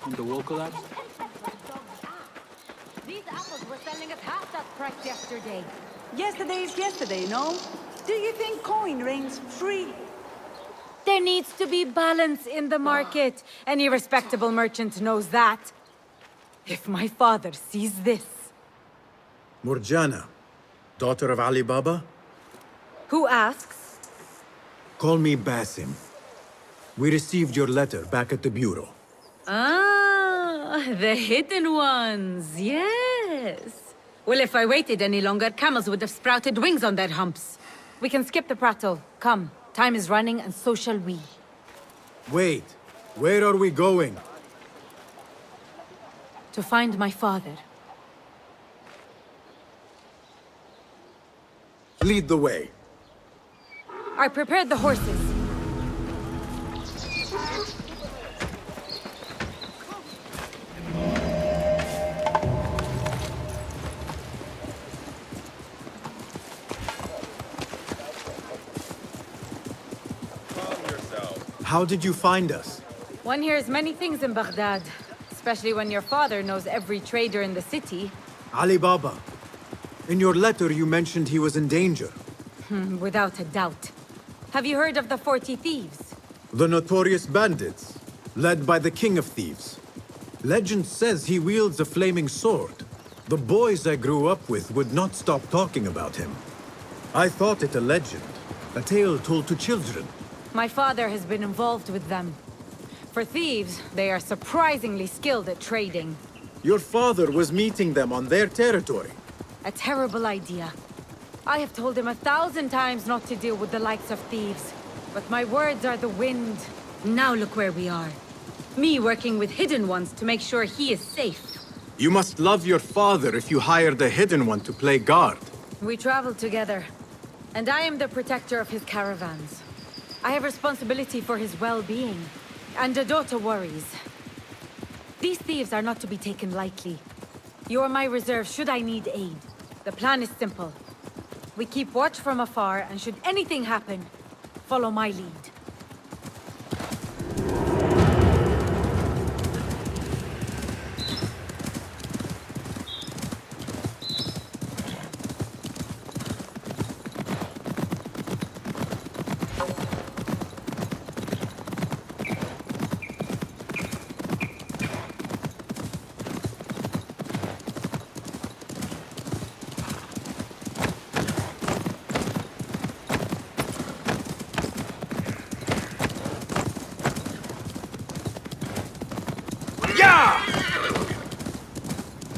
when the wall collapsed? These apples were selling at half that price yesterday. Yesterday's yesterday, no? Do you think coin reigns free? There needs to be balance in the market. Any respectable merchant knows that. If my father sees this... Murjana, daughter of Ali Baba? Who asks? Call me Basim. We received your letter back at the bureau. Ah, the hidden ones, yes. Well, if I waited any longer, camels would have sprouted wings on their humps. We can skip the prattle. Come, time is running and so shall we. Wait, where are we going? To find my father. Lead the way. I prepared the horses. How did you find us? One hears many things in Baghdad, especially when your father knows every trader in the city. Ali Baba. In your letter you mentioned he was in danger. Without a doubt. Have you heard of the Forthy Thieves? The notorious bandits, led by the king of thieves. Legend says he wields a flaming sword. The boys I grew up with would not stop talking about him. I thought it a legend, a tale told to children. My father has been involved with them. For thieves, they are surprisingly skilled at trading. Your father was meeting them on their territory. A terrible idea. I have told him 1,000 times not to deal with the likes of thieves. But my words are the wind. Now look where we are. Me working with hidden ones to make sure he is safe. You must love your father if you hired a hidden one to play guard. We traveled together. And I am the protector of his caravans. I have responsibility for his well-being. And a daughter worries. These thieves are not to be taken lightly. You are my reserve should I need aid. The plan is simple. We keep watch from afar, and should anything happen, follow my lead.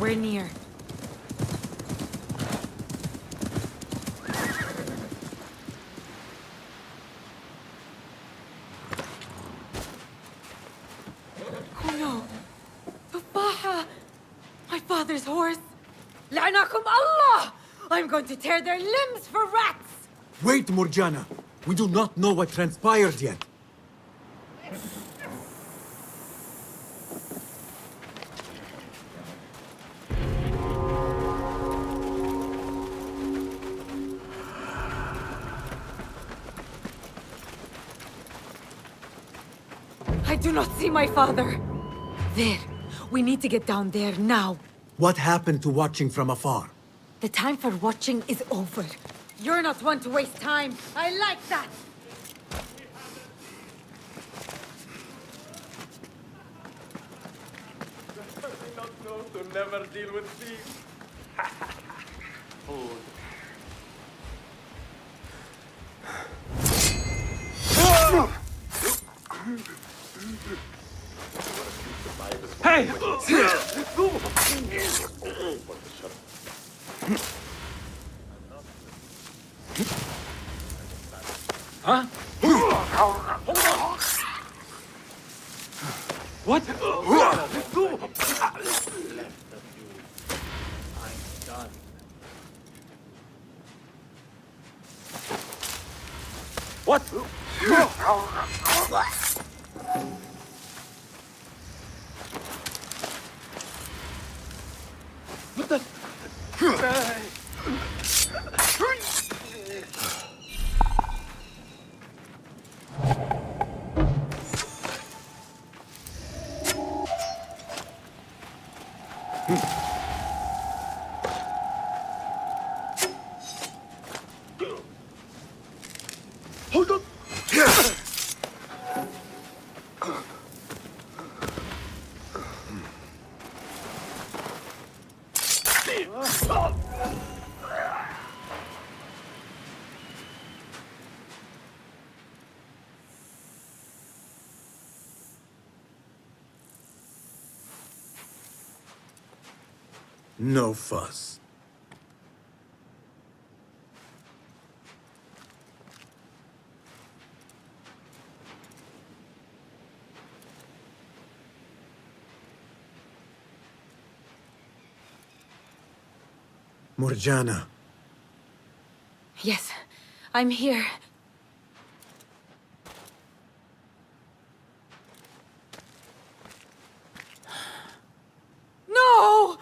We're near. Oh no! Tufaha! My father's horse! La'anakum Allah! I'm going to tear their limbs for rats! Wait, Murjana. We do not know what transpired yet. I do not see my father. There. We need to get down there now. What happened to watching from afar? The time for watching is over. You're not one to waste time. I like that. Not know to never deal with thieves. Food. Hey! Huh? What? I'm done. What? What the? Hold on! No fuss. Morjana, Yes, I'm here. No!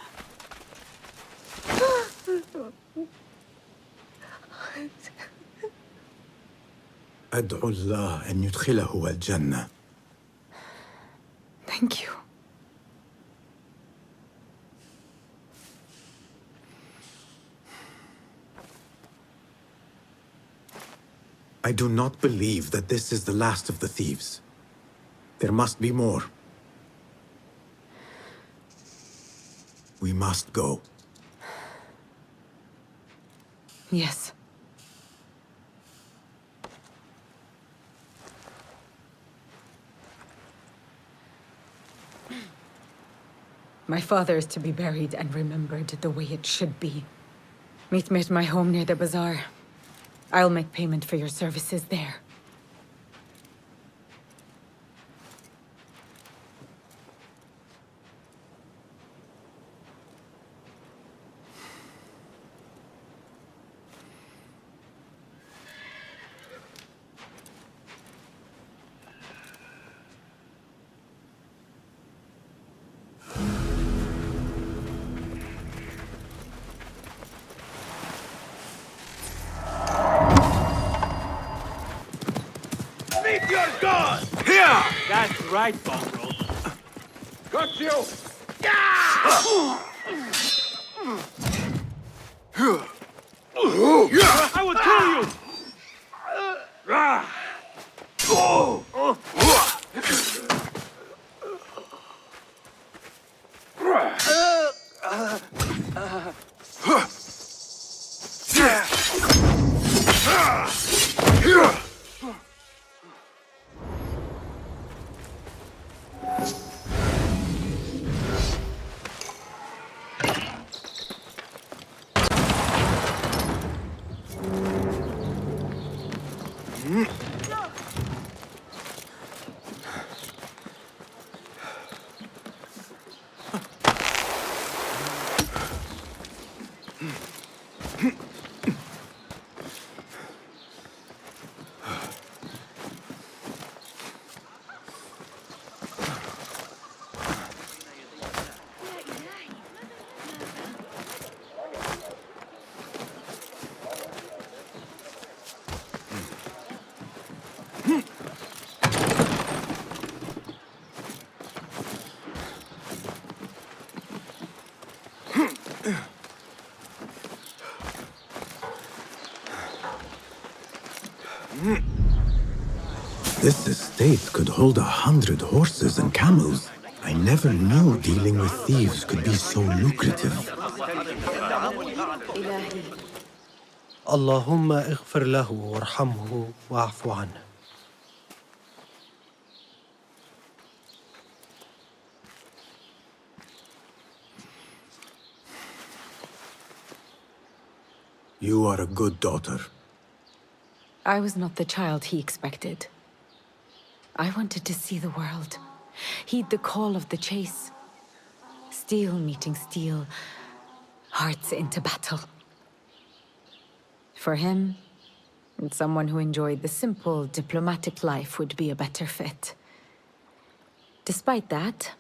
أدعو الله أن يدخله الجنة. Thank you. I do not believe that this is the last of the thieves. There must be more. We must go. Yes. My father is to be buried and remembered the way it should be. Meet me at my home near the bazaar. I'll make payment for your services there. Meet your god! Here! That's right, Mongrel. Got you! I will kill you! This estate could hold 100 horses and camels. I never knew dealing with thieves could be so lucrative. اللهم اغفر له وارحمه واعف عنه. You are a good daughter. I was not the child he expected. I wanted to see the world, heed the call of the chase. Steel meeting steel, hearts into battle. For him, and someone who enjoyed the simple, diplomatic life would be a better fit. Despite that,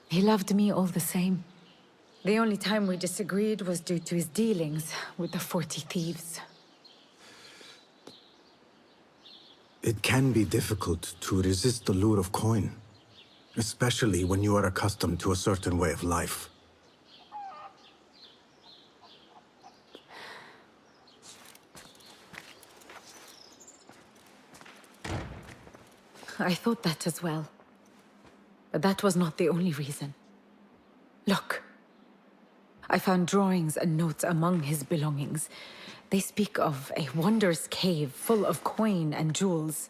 he loved me all the same. The only time we disagreed was due to his dealings with the Forthy thieves. It can be difficult to resist the lure of coin, especially when you are accustomed to a certain way of life. I thought that as well. But that was not the only reason. Look. I found drawings and notes among his belongings. They speak of a wondrous cave full of coin and jewels.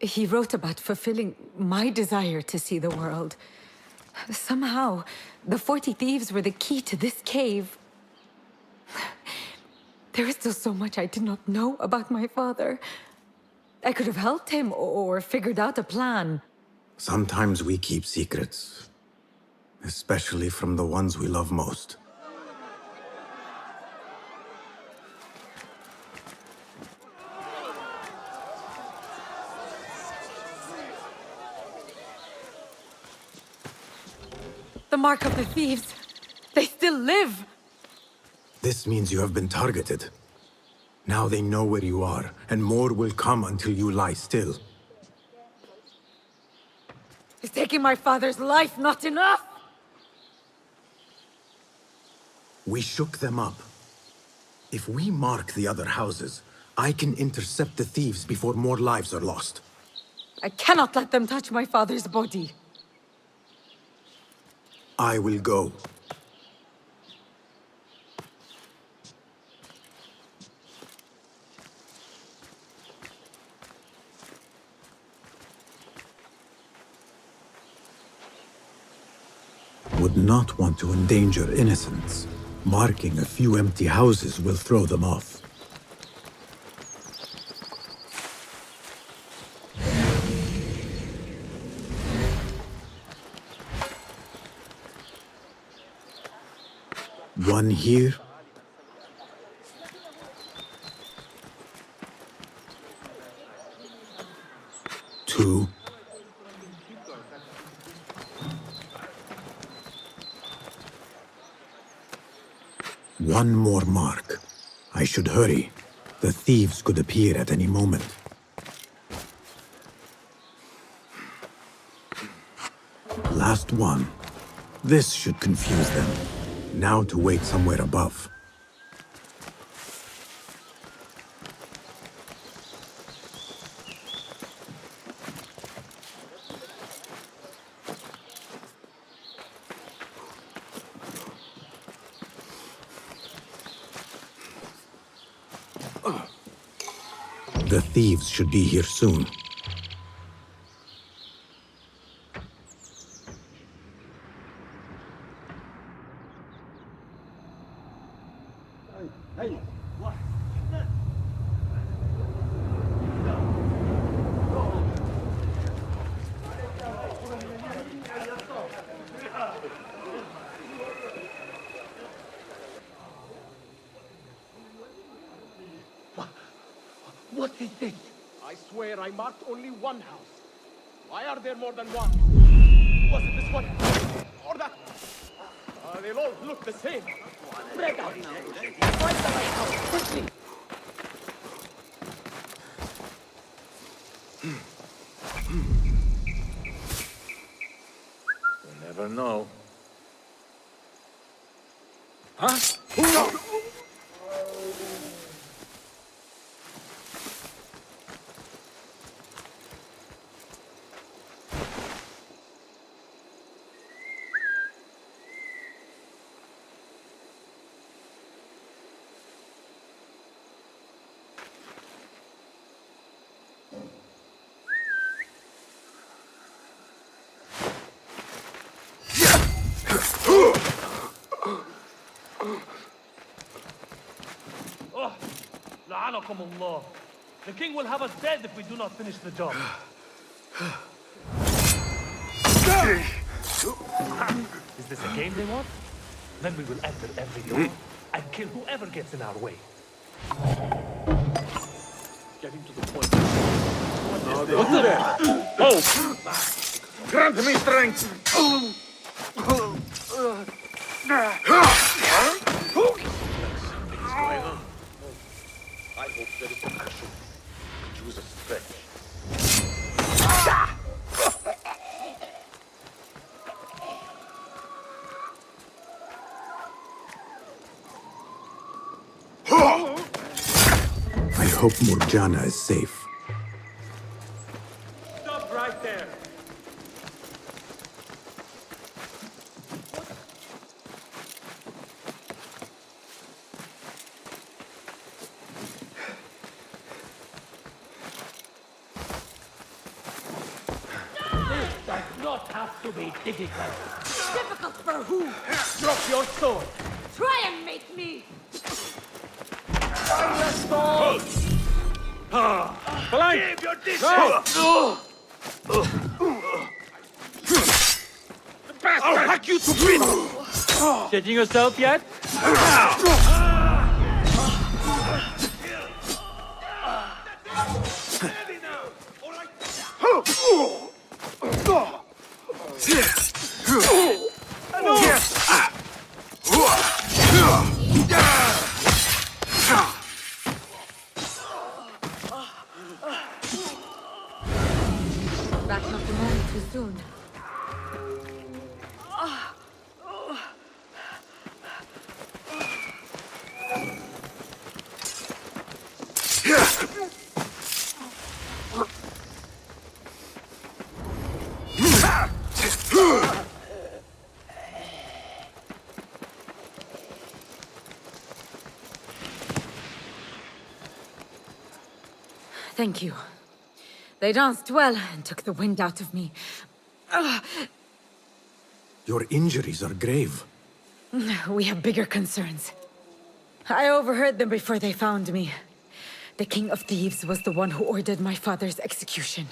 He wrote about fulfilling my desire to see the world. Somehow, the Forty Thieves were the key to this cave. There is still so much I did not know about my father. I could have helped him or figured out a plan. Sometimes we keep secrets, especially from the ones we love most. The mark of the thieves. They still live. This means you have been targeted. Now they know where you are, and more will come until you lie still. Is taking my father's life not enough? We shook them up. If we mark the other houses, I can intercept the thieves before more lives are lost. I cannot let them touch my father's body. I will go. Would not want to endanger innocents. Marking a few empty houses will throw them off. One here. Two. One more mark. I should hurry. The thieves could appear at any moment. Last one. This should confuse them. Now to wait somewhere above. The thieves should be here soon. What is this? I swear I marked only one house. Why are there more than one? Was it this one? Or that? They'll all look the same. Spread out now. Find the right house, quickly. You never know. Huh? No! لعنكم الله. The king will have us dead if we do not finish the job. Is this a game they want? Then we will enter every door and kill whoever gets in our way. Getting to the point. What's there? Oh! Grant me strength! I hope there is a cushion. Choose a stretch. I hope Murjana is safe. to be difficult. Difficult for who? Drop your sword. Try and make me! Blind! Give your distance! I'll hack you to bits! Judging yourself yet? Back not a moment too soon. Thank you. They danced well and took the wind out of me. Your injuries are grave. We have bigger concerns. I overheard them before they found me. The King of Thieves was the one who ordered my father's execution.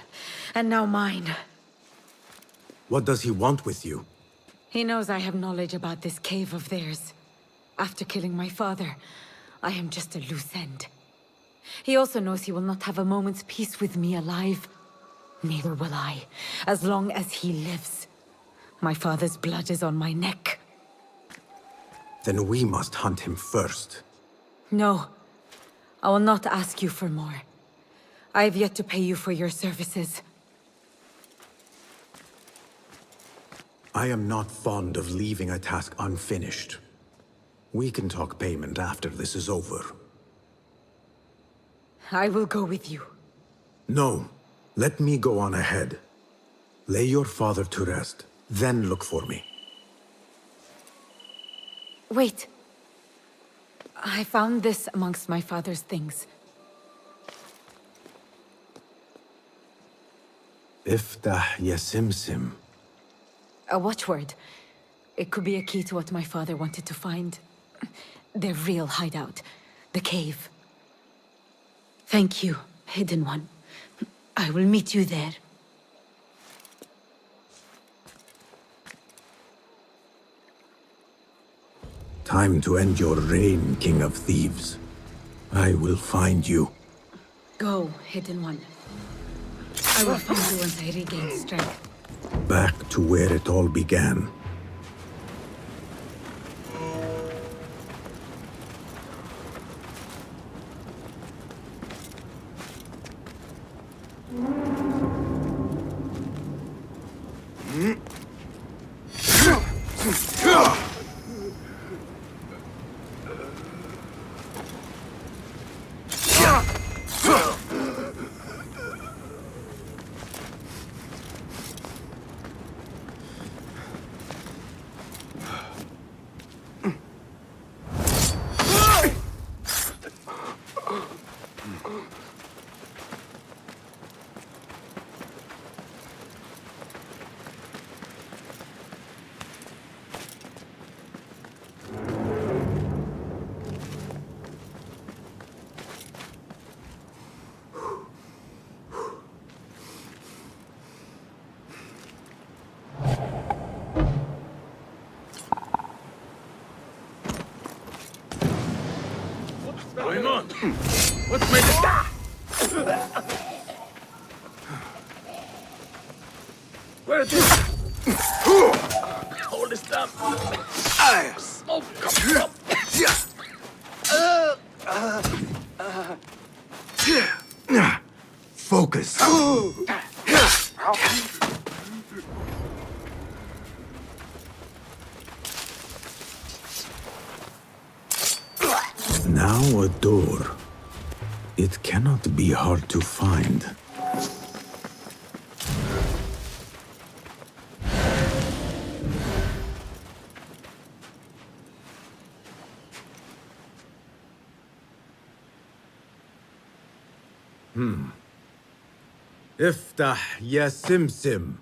And now mine. What does he want with you? He knows I have knowledge about this cave of theirs. After killing my father, I am just a loose end. He also knows he will not have a moment's peace with me alive. Neither will I, as long as he lives. My father's blood is on my neck. Then we must hunt him first. No. I will not ask you for more. I have yet to pay you for your services. I am not fond of leaving a task unfinished. We can talk payment after this is over. I will go with you. No. Let me go on ahead. Lay your father to rest, then look for me. Wait. I found this amongst my father's things. Iftah Yasimsim. A watchword. It could be a key to what my father wanted to find. Their real hideout. The cave. Thank you, Hidden One. I will meet you there. Time to end your reign, King of Thieves. I will find you. Go, Hidden One. I will find you once I regain strength. Back to where it all began. Going on? What's made it? Where is it? Hold this down. Smoke comes up. Focus. Now a door. It cannot be hard to find. Iftah ya Simsim.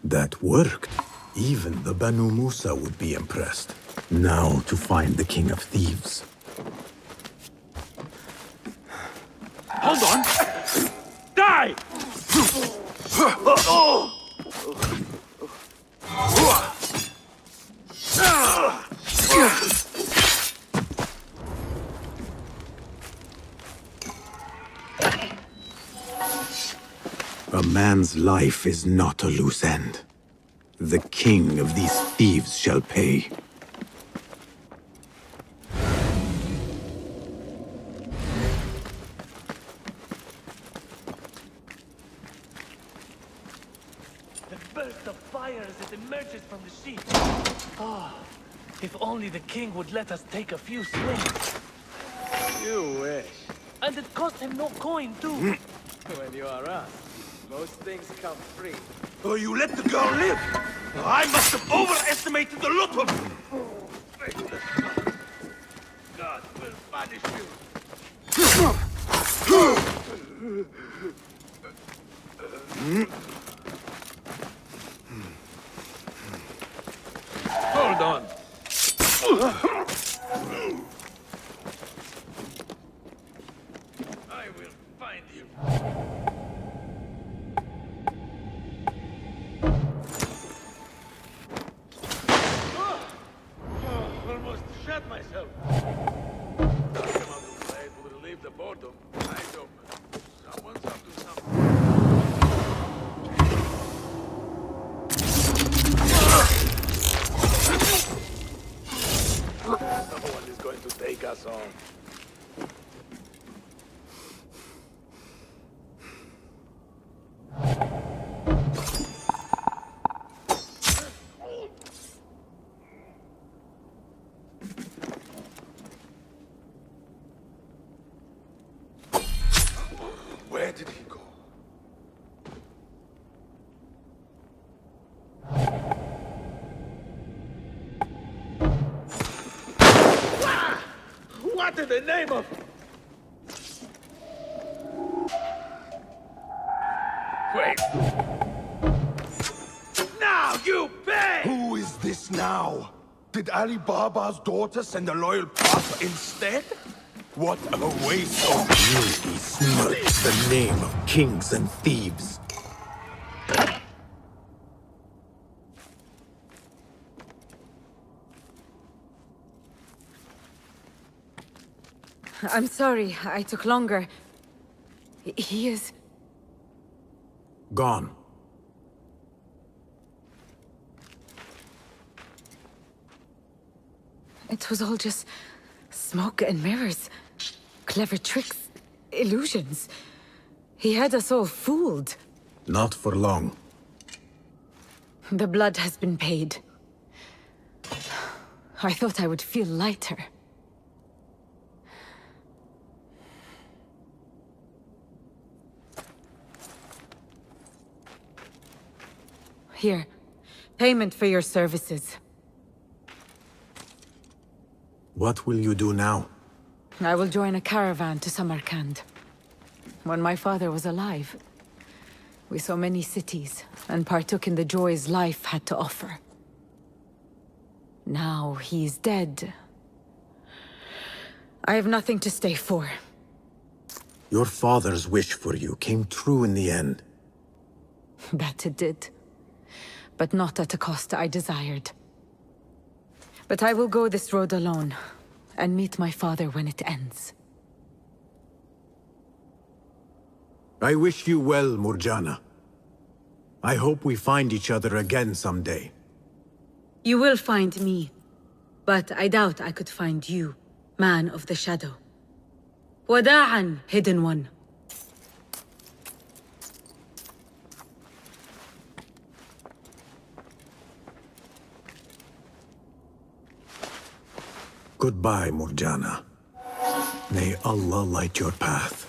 That worked. Even the Banu Musa would be impressed. Now to find the King of Thieves. Hold on! Die! A man's life is not a loose end. The king of these thieves shall pay. The burst of fire as it emerges from the sheep. Ah, if only the king would let us take a few swings. You wish. And it cost him no coin, too. When you are us, most things come free. Oh, you let the girl live! I must have overestimated the lot of them! God will punish you. Hold on. I will find you. Almost shot myself. Come out of the blade would relieve the boredom. I don't. Someone's up to something. Someone is going to take us on. Where did he go? What in the name of... Wait. Now you pay! Who is this now? Did Ali Baba's daughter send a loyal pup instead? What a waste of He smirched the name of kings and thieves. I'm sorry, I took longer. He is... Gone. It was all just smoke and mirrors. Clever tricks, illusions. He had us all fooled. Not for long. The blood has been paid. I thought I would feel lighter. Here, payment for your services. What will you do now? I will join a caravan to Samarkand. When my father was alive, we saw many cities and partook in the joys life had to offer. Now he's dead. I have nothing to stay for. Your father's wish for you came true in the end. That it did. But not at a cost I desired. But I will go this road alone, and meet my father when it ends. I wish you well, Murjana. I hope we find each other again someday. You will find me, but I doubt I could find you, man of the shadow. Wada'an, hidden one. Goodbye, Murjana. May Allah light your path.